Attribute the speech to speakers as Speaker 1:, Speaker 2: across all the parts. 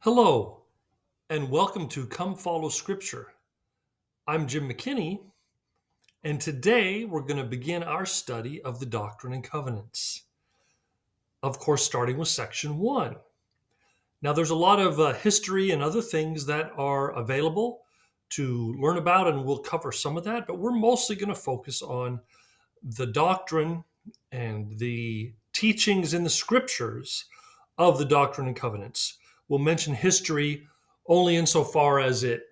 Speaker 1: Hello, and welcome to Come Follow Scripture. I'm Jim McKinney, and today we're going to begin our study of the Doctrine and Covenants. Of course, starting with section 1. Now, there's a lot of history and other things that are available to learn about, and we'll cover some of that, but we're mostly going to focus on the doctrine and the teachings in the scriptures of the Doctrine and Covenants. We'll mention history only insofar as it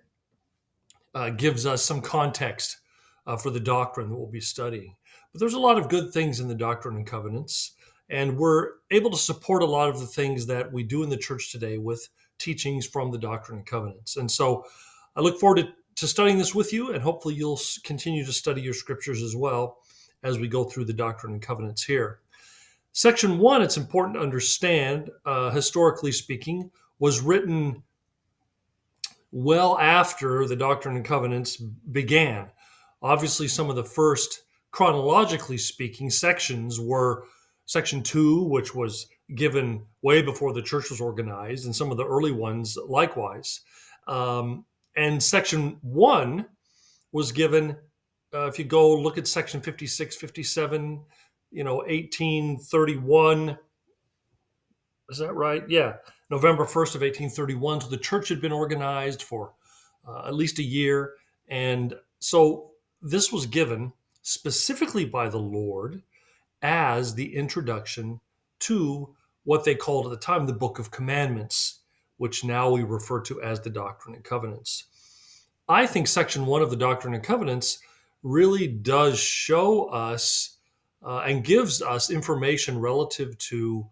Speaker 1: gives us some context for the doctrine that we'll be studying. But there's a lot of good things in the Doctrine and Covenants, and we're able to support a lot of the things that we do in the church today with teachings from the Doctrine and Covenants. And so I look forward to studying this with you, and hopefully you'll continue to study your scriptures as well as we go through the Doctrine and Covenants here. Section 1, it's important to understand, historically speaking, was written well after the Doctrine and Covenants began. Obviously, some of the first, chronologically speaking, sections were Section 2, which was given way before the church was organized, and some of the early ones likewise. And Section 1 was given, if you go look at Section 56, 57, 1831. Is that right? Yeah. November 1st of 1831. So the church had been organized for at least a year. And so this was given specifically by the Lord as the introduction to what they called at the time the Book of Commandments, which now we refer to as the Doctrine and Covenants. I think section 1 of the Doctrine and Covenants really does show us and gives us information relative to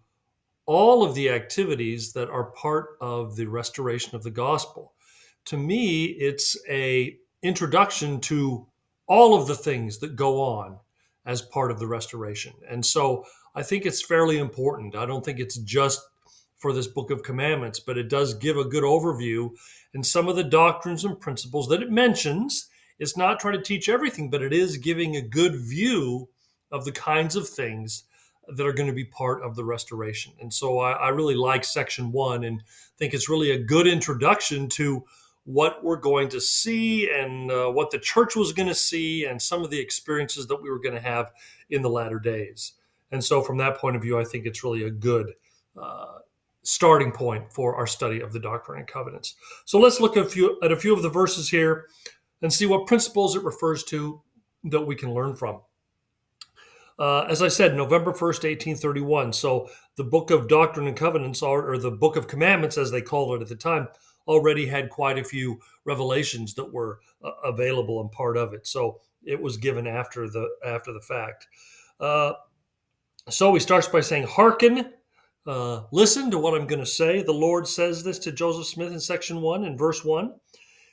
Speaker 1: all of the activities that are part of the restoration of the gospel. To me, it's a introduction to all of the things that go on as part of the restoration. And so I think it's fairly important. I don't think it's just for this Book of Commandments, but it does give a good overview and some of the doctrines and principles that it mentions. It's not trying to teach everything, but it is giving a good view of the kinds of things that are going to be part of the restoration. And so I really like section 1 and think it's really a good introduction to what we're going to see and what the church was going to see and some of the experiences that we were going to have in the latter days. And so from that point of view, I think it's really a good starting point for our study of the Doctrine and Covenants. So let's look at a few of the verses here and see what principles it refers to that we can learn from. As I said, November 1st, 1831. So the Book of Doctrine and Covenants, or the Book of Commandments, as they called it at the time, already had quite a few revelations that were available and part of it. So it was given after the fact. So he starts by saying, "Hearken, listen to what I'm going to say. The Lord says this to Joseph Smith in section 1 in verse 1.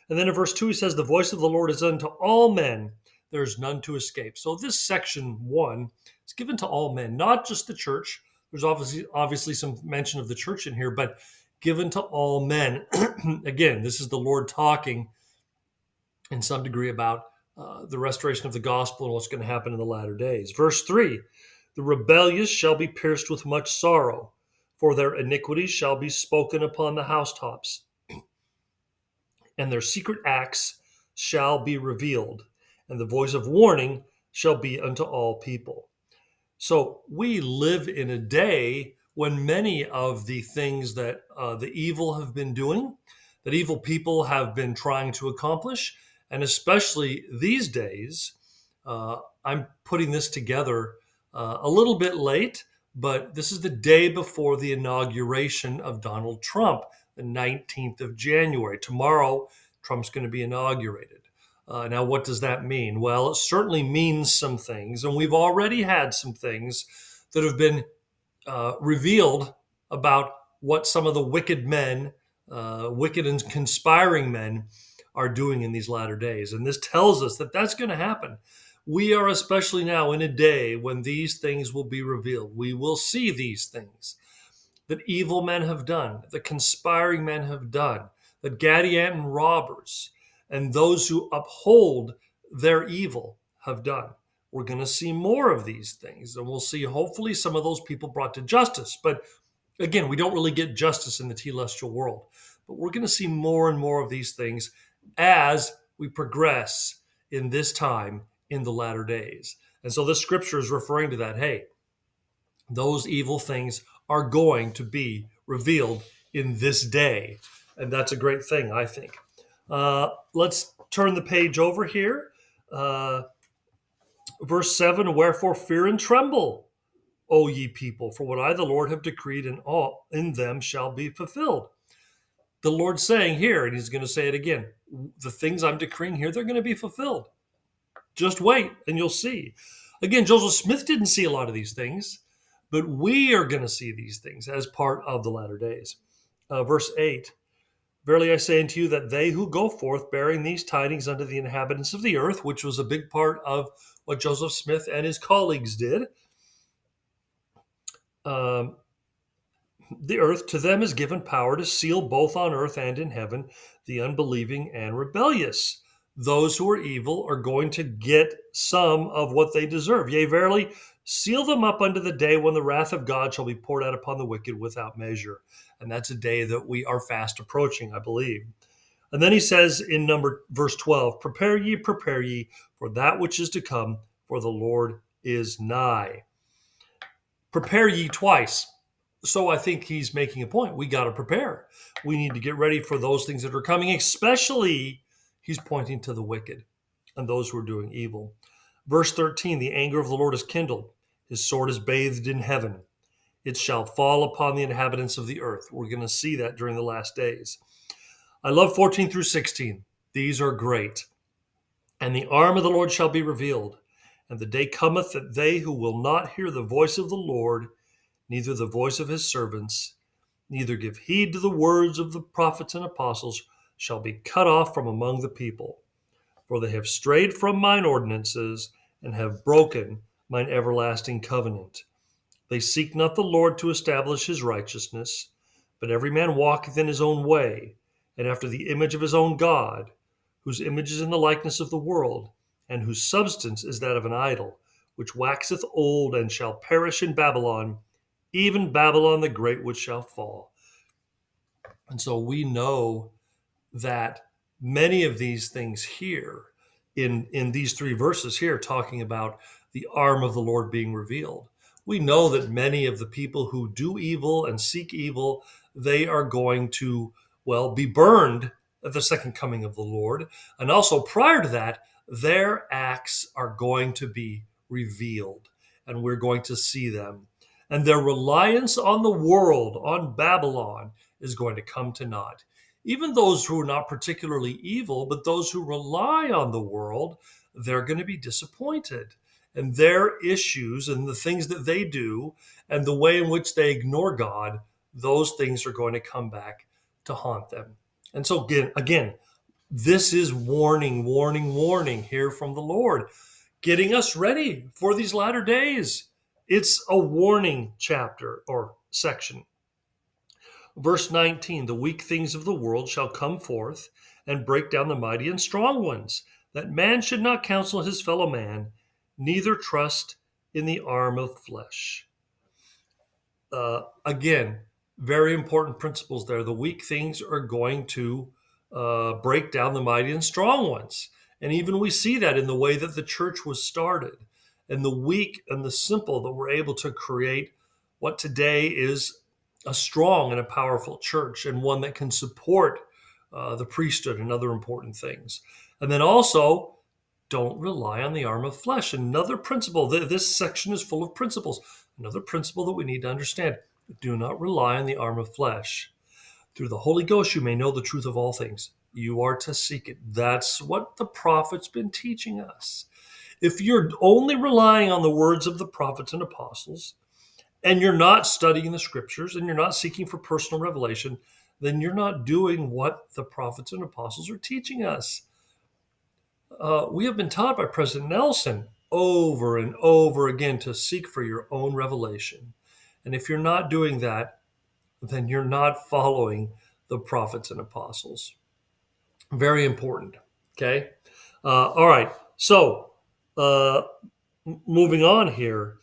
Speaker 1: And then in verse 2, he says, the voice of the Lord is unto all men. There's none to escape." So this section 1 is given to all men, not just the church. There's obviously some mention of the church in here, but given to all men. Again, this is the Lord talking in some degree about the restoration of the gospel and what's going to happen in the latter days. Verse 3, the rebellious shall be pierced with much sorrow, for their iniquities shall be spoken upon the housetops, and their secret acts shall be revealed, and the voice of warning shall be unto all people. So we live in a day when many of the things that the evil have been doing, that evil people have been trying to accomplish, and especially these days, I'm putting this together a little bit late, but this is the day before the inauguration of Donald Trump, the 19th of January. Tomorrow, Trump's going to be inaugurated. Now, what does that mean? Well, it certainly means some things, and we've already had some things that have been revealed about what some of the wicked men, wicked and conspiring men, are doing in these latter days. And this tells us that that's going to happen. We are especially now in a day when these things will be revealed. We will see these things that evil men have done, that conspiring men have done, that Gadianton robbers and those who uphold their evil have done. We're going to see more of these things, and we'll see hopefully some of those people brought to justice. But again, we don't really get justice in the telestial world. But we're going to see more and more of these things as we progress in this time in the latter days. And so this scripture is referring to that. Hey, those evil things are going to be revealed in this day. And that's a great thing, I think. Let's turn the page over here. Verse 7, wherefore fear and tremble, O ye people, for what I, the Lord, have decreed, and all in them shall be fulfilled. The Lord's saying here, and he's going to say it again, the things I'm decreeing here, they're going to be fulfilled. Just wait and you'll see. Again, Joseph Smith didn't see a lot of these things, but we are going to see these things as part of the latter days. Verse 8, verily I say unto you that they who go forth bearing these tidings unto the inhabitants of the earth, which was a big part of what Joseph Smith and his colleagues did, the earth, to them is given power to seal both on earth and in heaven the unbelieving and rebellious. Those who are evil are going to get some of what they deserve. Yea, verily, seal them up unto the day when the wrath of God shall be poured out upon the wicked without measure. And that's a day that we are fast approaching, I believe. And then he says in verse 12, prepare ye for that which is to come, for the Lord is nigh. Prepare ye twice. So I think he's making a point. We got to prepare. We need to get ready for those things that are coming, especially he's pointing to the wicked and those who are doing evil. Verse 13, the anger of the Lord is kindled. His sword is bathed in heaven. It shall fall upon the inhabitants of the earth. We're going to see that during the last days. I love 14 through 16. These are great. And the arm of the Lord shall be revealed. And the day cometh that they who will not hear the voice of the Lord, neither the voice of his servants, neither give heed to the words of the prophets and apostles, shall be cut off from among the people. For they have strayed from mine ordinances, and have broken mine everlasting covenant. They seek not the Lord to establish his righteousness, but every man walketh in his own way, and after the image of his own God, whose image is in the likeness of the world, and whose substance is that of an idol, which waxeth old and shall perish in Babylon, even Babylon the great, which shall fall. And so we know that many of these things here in these three verses here talking about the arm of the Lord being revealed. We know that many of the people who do evil and seek evil, they are going to, well, be burned at the second coming of the Lord. And also prior to that, their acts are going to be revealed, and we're going to see them. And their reliance on the world, on Babylon, is going to come to naught. Even those who are not particularly evil, but those who rely on the world, they're going to be disappointed. And their issues and the things that they do and the way in which they ignore God, those things are going to come back to haunt them. And so again, this is warning, warning, warning here from the Lord, getting us ready for these latter days. It's a warning chapter or section. Verse 19, the weak things of the world shall come forth and break down the mighty and strong ones, that man should not counsel his fellow man, neither trust in the arm of flesh. Again, very important principles there. The weak things are going to break down the mighty and strong ones. And even we see that in the way that the church was started, and the weak and the simple that were able to create what today is a strong and a powerful church, and one that can support the priesthood and other important things. And then also, don't rely on the arm of flesh. Another principle, this section is full of principles. Another principle that we need to understand, do not rely on the arm of flesh. Through the Holy Ghost, you may know the truth of all things. You are to seek it. That's what the prophet's been teaching us. If you're only relying on the words of the prophets and apostles, and you're not studying the scriptures, and you're not seeking for personal revelation, then you're not doing what the prophets and apostles are teaching us. We have been taught by President Nelson over and over again to seek for your own revelation. And if you're not doing that, then you're not following the prophets and apostles. Very important. Okay. All right. So moving on here.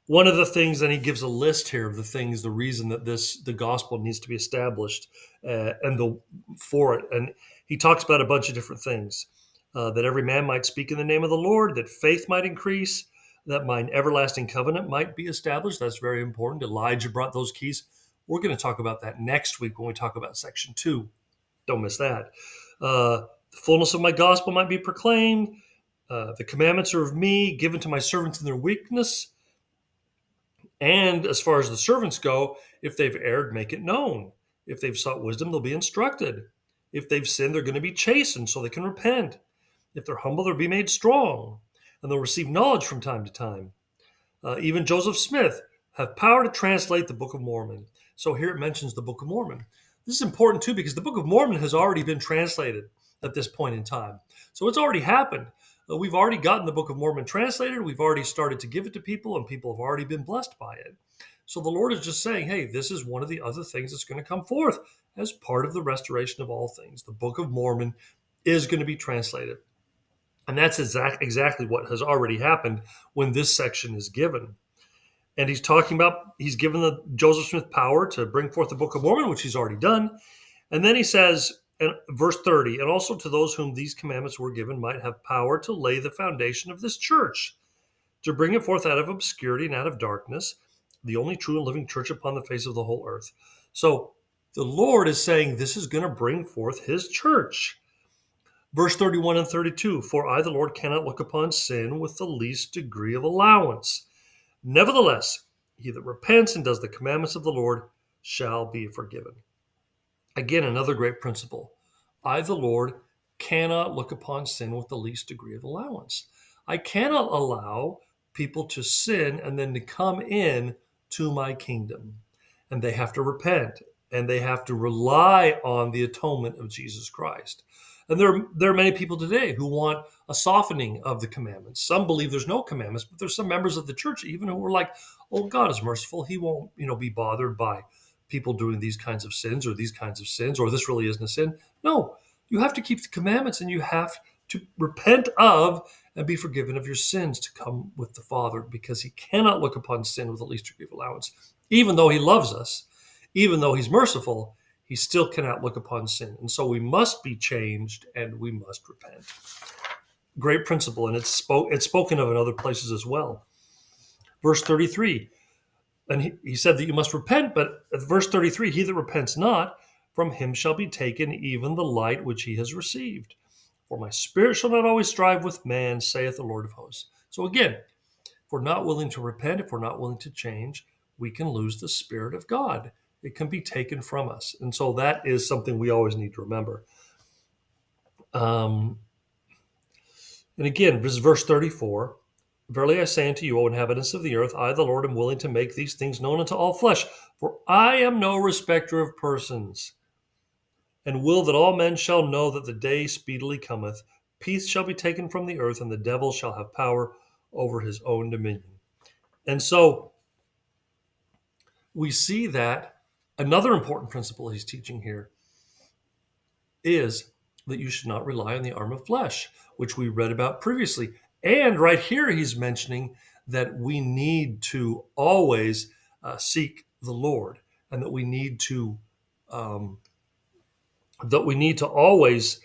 Speaker 1: One of the things, and he gives a list here of the things, the reason that the gospel needs to be established, and the for it. And he talks about a bunch of different things, that every man might speak in the name of the Lord, that faith might increase, that mine everlasting covenant might be established. That's very important. Elijah brought those keys. We're going to talk about that next week when we talk about section 2. Don't miss that. The fullness of my gospel might be proclaimed. The commandments are of me, given to my servants in their weakness. And as far as the servants go, if they've erred, make it known. If they've sought wisdom, they'll be instructed. If they've sinned, they're going to be chastened so they can repent. If they're humble, they'll be made strong, and they'll receive knowledge from time to time. Even Joseph Smith have power to translate the Book of Mormon. So here it mentions the Book of Mormon. This is important too because the Book of Mormon has already been translated at this point in time. So it's already happened. We've already gotten the Book of Mormon translated. We've already started to give it to people, and people have already been blessed by it. So the Lord is just saying, hey, this is one of the other things that's going to come forth as part of the restoration of all things. The Book of Mormon is going to be translated. And that's exactly what has already happened when this section is given. And he's talking about, he's given Joseph Smith power to bring forth the Book of Mormon, which he's already done. And then he says, in verse 30, and also to those whom these commandments were given might have power to lay the foundation of this church, to bring it forth out of obscurity and out of darkness, the only true and living church upon the face of the whole earth. So the Lord is saying this is going to bring forth his church. Verse 31 and 32, for I, the Lord, cannot look upon sin with the least degree of allowance. Nevertheless, he that repents and does the commandments of the Lord shall be forgiven. Again, another great principle. I, the Lord, cannot look upon sin with the least degree of allowance. I cannot allow people to sin and then to come in to my kingdom. And they have to repent, and they have to rely on the atonement of Jesus Christ. And there are many people today who want a softening of the commandments. Some believe there's no commandments, but there's some members of the church even who are like, oh, God is merciful. He won't, be bothered by people doing these kinds of sins or these kinds of sins, or this really isn't a sin. No, you have to keep the commandments, and you have to repent of and be forgiven of your sins to come with the Father, because he cannot look upon sin with the least degree of allowance. Even though he loves us, even though he's merciful, he still cannot look upon sin. And so we must be changed and we must repent. Great principle, and it's spoken of in other places as well. Verse 33, and he said that you must repent, but at verse 33, he that repents not, from him shall be taken even the light which he has received. For my spirit shall not always strive with man, saith the Lord of hosts. So again, if we're not willing to repent, if we're not willing to change, we can lose the Spirit of God. It can be taken from us. And so that is something we always need to remember. And again, this is verse 34. Verily I say unto you, O inhabitants of the earth, I, the Lord, am willing to make these things known unto all flesh. For I am no respecter of persons, and will that all men shall know that the day speedily cometh. Peace shall be taken from the earth, and the devil shall have power over his own dominion. And so we see that another important principle he's teaching here is that you should not rely on the arm of flesh, which we read about previously. And right here, he's mentioning that we need to always seek the Lord, and that we need to always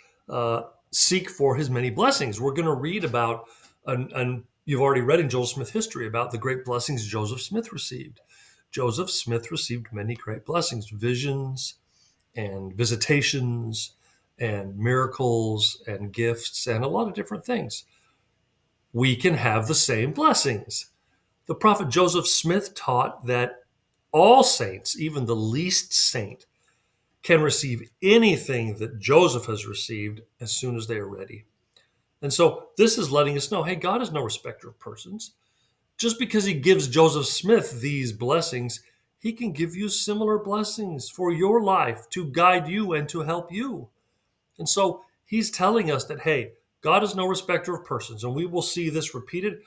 Speaker 1: seek for his many blessings. We're going to read about, and you've already read in Joseph Smith history about the great blessings Joseph Smith received. Joseph Smith received many great blessings, visions and visitations and miracles and gifts and a lot of different things. We can have the same blessings. The prophet Joseph Smith taught that all saints, even the least saint, can receive anything that Joseph has received as soon as they are ready. And so this is letting us know, hey, God is no respecter of persons. Just because he gives Joseph Smith these blessings, he can give you similar blessings for your life to guide you and to help you. And so he's telling us that, hey, God is no respecter of persons. And we will see this repeated.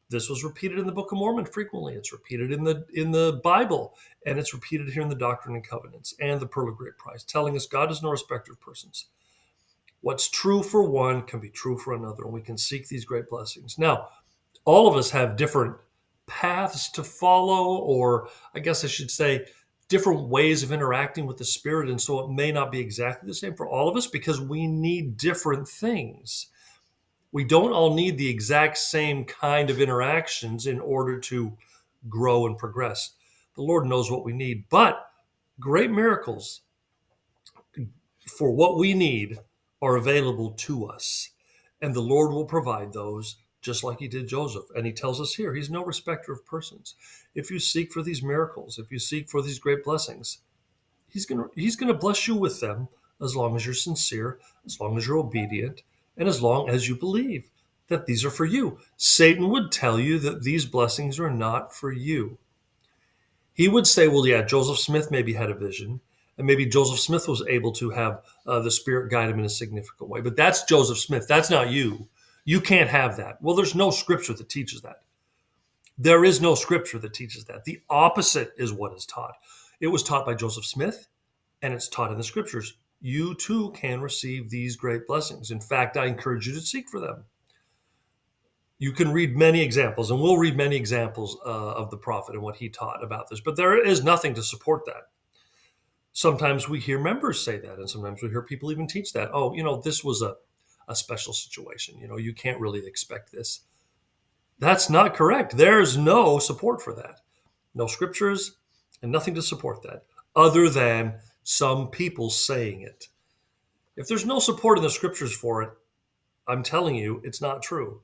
Speaker 1: This was repeated in the Book of Mormon frequently. It's repeated in the Bible, and it's repeated here in the Doctrine and Covenants and the Pearl of Great Price, telling us God is no respecter of persons. What's true for one can be true for another, and we can seek these great blessings. Now, all of us have different paths to follow, or I guess I should say, different ways of interacting with the Spirit. And so it may not be exactly the same for all of us because we need different things. We don't all need the exact same kind of interactions in order to grow and progress. The Lord knows what we need, but great miracles for what we need are available to us. And the Lord will provide those just like he did Joseph. And he tells us here, he's no respecter of persons. If you seek for these miracles, if you seek for these great blessings, he's going to bless you with them as long as you're sincere, as long as you're obedient, and as long as you believe that these are for you. Satan would tell you that these blessings are not for you. He would say, well, yeah, Joseph Smith maybe had a vision, and maybe Joseph Smith was able to have the Spirit guide him in a significant way. But that's Joseph Smith. That's not you. You can't have that. Well, there's no scripture that teaches that. There is no scripture that teaches that. The opposite is what is taught. It was taught by Joseph Smith, and it's taught in the scriptures. You too can receive these great blessings. In fact, I encourage you to seek for them. You can read many examples, and we'll read many examples of the prophet and what he taught about this, but there is nothing to support that. Sometimes we hear members say that, and sometimes we hear people even teach that. Oh, this was a special situation. You can't really expect this. That's not correct. There's no support for that. No scriptures and nothing to support that other than some people saying it. If there's no support in the scriptures for it, I'm telling you, it's not true.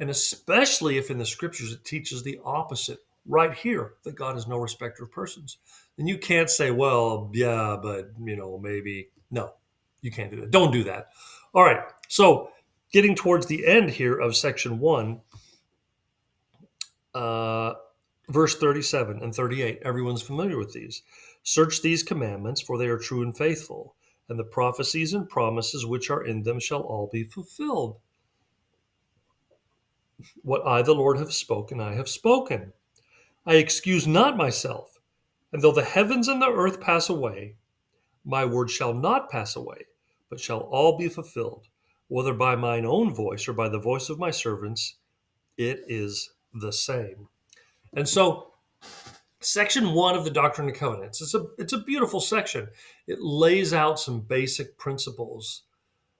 Speaker 1: And especially if in the scriptures it teaches the opposite, right here, that God is no respecter of persons, then you can't say, well, yeah, but, maybe. No, you can't do that. Don't do that. All right. So getting towards the end here of section 1, verse 37 and 38, everyone's familiar with these. Search these commandments, for they are true and faithful, and the prophecies and promises which are in them shall all be fulfilled. What I, the Lord, have spoken, I have spoken. I excuse not myself. And though the heavens and the earth pass away, my word shall not pass away, but shall all be fulfilled, whether by mine own voice or by the voice of my servants, it is the same. And so, section 1 of the Doctrine and Covenants, it's a beautiful section. It lays out some basic principles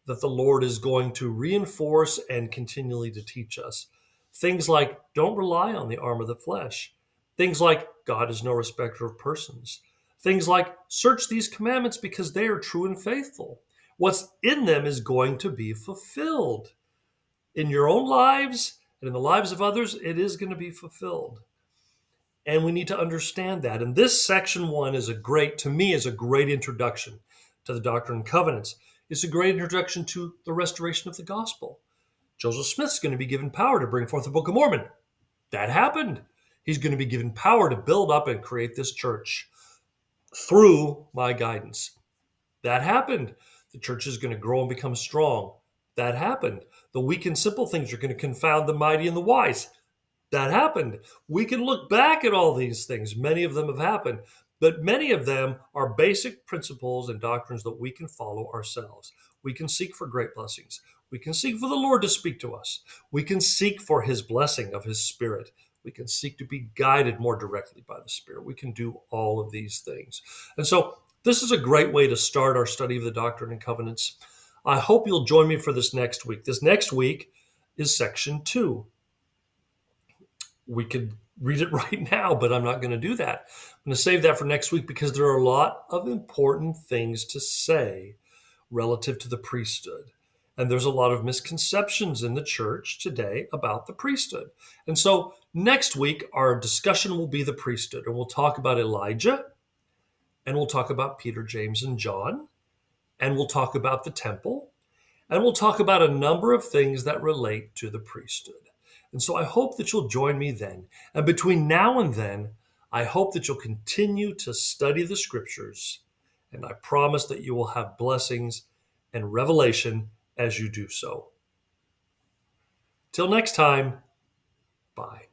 Speaker 1: that the Lord is going to reinforce and continually to teach us. Things like, don't rely on the arm of the flesh. Things like, God is no respecter of persons. Things like, search these commandments because they are true and faithful. What's in them is going to be fulfilled. In your own lives and in the lives of others, it is going to be fulfilled. And we need to understand that. And this section 1 is a great introduction to the Doctrine and Covenants. It's a great introduction to the restoration of the gospel. Joseph Smith's going to be given power to bring forth the Book of Mormon. That happened. He's going to be given power to build up and create this church through my guidance. That happened. The church is going to grow and become strong. That happened. The weak and simple things are going to confound the mighty and the wise. That happened. We can look back at all these things. Many of them have happened, but many of them are basic principles and doctrines that we can follow ourselves. We can seek for great blessings. We can seek for the Lord to speak to us. We can seek for his blessing of his Spirit. We can seek to be guided more directly by the Spirit. We can do all of these things. And so this is a great way to start our study of the Doctrine and Covenants. I hope you'll join me for this next week. This next week is section 2. We could read it right now, but I'm not going to do that. I'm going to save that for next week because there are a lot of important things to say relative to the priesthood. And there's a lot of misconceptions in the church today about the priesthood. And so next week, our discussion will be the priesthood. And we'll talk about Elijah, and we'll talk about Peter, James, and John, and we'll talk about the temple, and we'll talk about a number of things that relate to the priesthood. And so I hope that you'll join me then. And between now and then, I hope that you'll continue to study the scriptures. And I promise that you will have blessings and revelation as you do so. Till next time, bye.